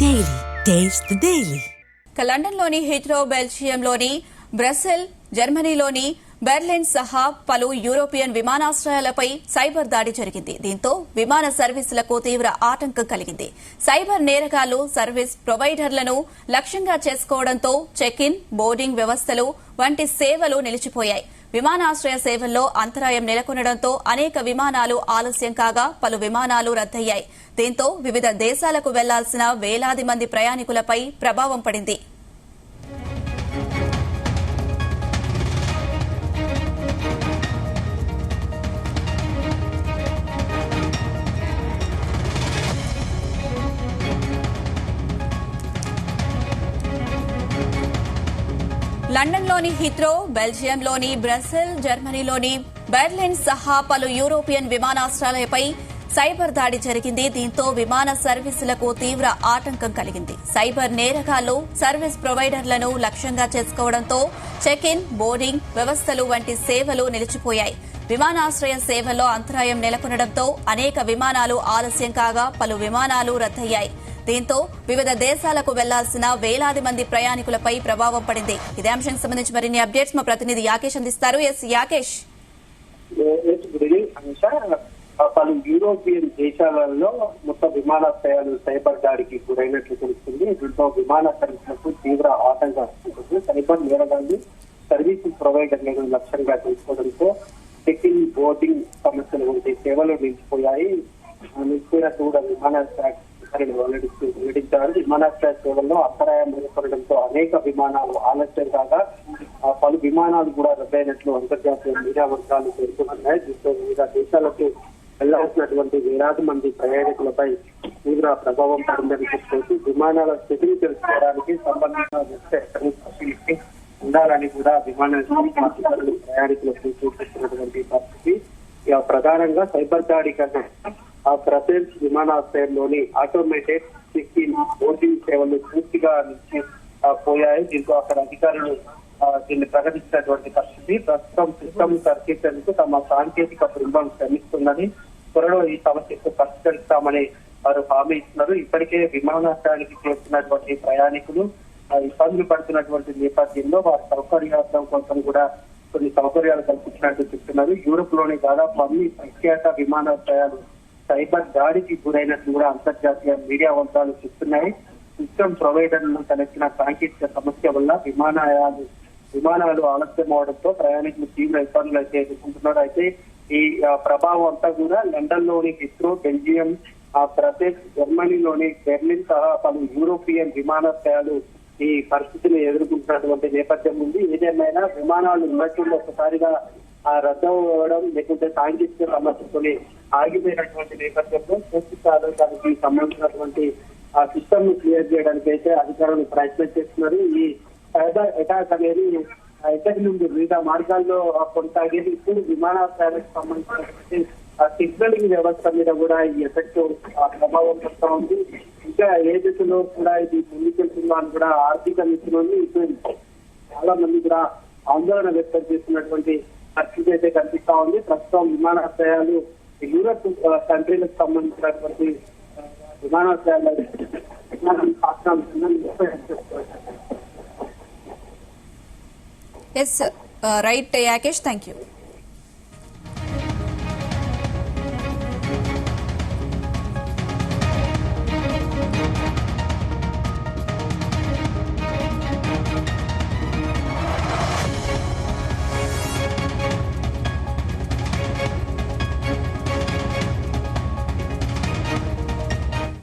Daily. Taste the Daily. లండన్లోని Heathrow, బెల్జియంలోని Brussels, జర్మనీలోని Berlin సహా పలు యూరోపియన్ విమానాశ్రయాలపై సైబర్ దాడి జరిగింది. దీంతో విమాన సర్వీసులకు తీవ్ర ఆటంకం కలిగింది. సైబర్ నేరగాళ్లు సర్వీస్ ప్రొవైడర్లను లక్ష్యంగా చేసుకోవడంతో చెక్ ఇన్, బోర్డింగ్ వ్యవస్థలు వంటి సేవలు నిలిచిపోయాయి. విమానాశ్రయ సేవల్లో అంతరాయం నెలకొనడంతో అనేక విమానాలు ఆలస్యం కాగా పలు విమానాలు రద్దయ్యాయి. దీంతో వివిధ దేశాలకు వెళ్లాల్సిన వేలాది మంది ప్రయాణికులపై ప్రభావం పడింది. లండన్లోని హీత్రో, బెల్జియంలోని బ్రసెల్, జర్మనీలోని బెర్లిన్ సహా పలు యూరోపియన్ విమానాశ్రయాలపై సైబర్ దాడి జరిగింది. దీంతో విమాన సర్వీసులకు తీవ్ర ఆటంకం కలిగింది. సైబర్ నేరగాళ్లు సర్వీస్ ప్రొవైడర్లను లక్ష్యంగా చేసుకోవడంతో చెక్ ఇన్, బోర్డింగ్ వ్యవస్థలు వంటి సేవలు నిలిచిపోయాయి. విమానాశ్రయ సేవల్లో అంతరాయం నెలకొనడంతో అనేక విమానాలు ఆలస్యం కాగా పలు విమానాలు రద్దయ్యాయి. దీంతో వివిధ దేశాలకు వెళ్లాల్సిన వేలాది మంది ప్రయాణికులపై ప్రభావం పడింది. ఇదే అంశానికి సంబంధించి మరిన్ని అప్డేట్స్ మా ప్రతినిధి యాకేష్ అందిస్తారు. యాకేష్, పలు యూరోపియన్ దేశాలలో మొత్తం విమానాశ్రయాలు సైబర్ దాడికి గురైనట్లు తెలుస్తుంది. దీంతో విమాన సర్వీసులకు తీవ్ర ఆటంకం ఉంటుంది. సైబర్ నేరగాళ్లు సర్వీసు ప్రొవైడర్లను లక్ష్యంగా చేసుకోవడంతో చెక్ ఇన్, బోర్డింగ్ సమస్యలు వంటి సేవలు నిలిచిపోయాయి. నిలిచిపోయినట్టు కూడా విమానాశ్రయ వెల్లడించారు. విమానాశ్రయ సేవల్లో అంతరాయం ఏర్పడడంతో అనేక విమానాలు ఆలస్యం కాగా పలు విమానాలు కూడా రద్దయినట్లు అంతర్జాతీయ మీడియా వర్గాలు పేర్కొన్నాయి. దీంతో వివిధ దేశాలకు వెళ్లాల్సినటువంటి వేలాది మంది ప్రయాణికులపై తీవ్ర ప్రభావం పడిందని చెప్పేసి విమానాల స్థితిని తెలుసుకోవడానికి సంబంధించిన వెబ్సైట్ ఉండాలని కూడా ప్రయాణికులకు సూచిస్తున్నటువంటి పరిస్థితి. ప్రధానంగా సైబర్ దాడి కన్నా బ్రసెల్స్ విమానాశ్రయంలోని ఆటోమేటెడ్ చెక్ ఇన్, బోర్డింగ్ సేవలు పూర్తిగా నుంచి పోయాయి. దీంతో అక్కడ అధికారులు దీన్ని ప్రకటించినటువంటి పరిస్థితి. ప్రస్తుతం సిస్టమ్ సరిచేసేందుకు తమ సాంకేతిక బృందం శ్రమిస్తుందని, త్వరలో ఈ సమస్యకు పరిష్కరిస్తామని వారు హామీ ఇస్తున్నారు. ఇప్పటికే విమానాశ్రయానికి చేరుతున్నటువంటి ప్రయాణికులు ఇబ్బందులు పడుతున్నటువంటి నేపథ్యంలో వారి సౌకర్యార్థం కోసం కూడా కొన్ని సౌకర్యాలు కల్పించినట్టు చెప్తున్నారు. యూరోప్ లోని దాదాపు అన్ని ప్రఖ్యాత విమానాశ్రయాలు సైబర్ దాడికి గురైనట్లు కూడా అంతర్జాతీయ మీడియా వర్గాలు చెప్తున్నాయి. సిస్టమ్ ప్రొవైడర్లను తలెత్తిన సాంకేతిక సమస్య వల్ల విమానాలు ఆలస్యం అవడంతో ప్రయాణికులు తీవ్ర ఇబ్బందులు అయితే ఎదుర్కొంటున్నారు. అయితే ఈ ప్రభావం అంతా కూడా లండన్ లోని హీత్రో, బెల్జియం, బ్రసెల్స్, జర్మనీలోని బెర్లిన్ సహా పలు యూరోపియన్ విమానాశ్రయాలు ఈ పరిస్థితిని ఎదుర్కొంటున్నటువంటి నేపథ్యం ఉంది. ఏదేమైనా విమానాలు ఉన్నట్టుండి ఒకసారిగా రద్దు అవ్వడం లేకుంటే సాంకేతిక సమస్యతో ఆగిపోయినటువంటి నేపథ్యంలో పూర్తి స్థాయిలో దానికి సంబంధించినటువంటి ఆ సిస్టమ్ ను క్లియర్ చేయడానికి అయితే అధికారులు ప్రయత్నం చేస్తున్నారు. ఈ సైబర్ అటాక్ అనేది ఇంతకు ముందు వివిధ మార్గాల్లో కొనసాగేది. ఇప్పుడు విమానాశ్రయాలకు సంబంధించినటువంటి సిగ్నలింగ్ వ్యవస్థ మీద కూడా ఈ ఎఫెక్ట్ ప్రభావం పడుతూ ఉంది. ఇంకా ఏ దిశలో కూడా ఇది ముందుకెళ్తుందో అని కూడా ఆర్థిక నిపుణులు ఇప్పుడు చాలా మంది కూడా ఆందోళన వ్యక్తం చేస్తున్నటువంటి పరిస్థితి అయితే కనిపిస్తా ఉంది. ప్రస్తుతం విమానాశ్రయాలు యూరప్ కంట్రీలకు సంబంధించినటువంటి విమానాశ్రయాలు రైట్ యాకేష్, థ్యాంక్ యూ.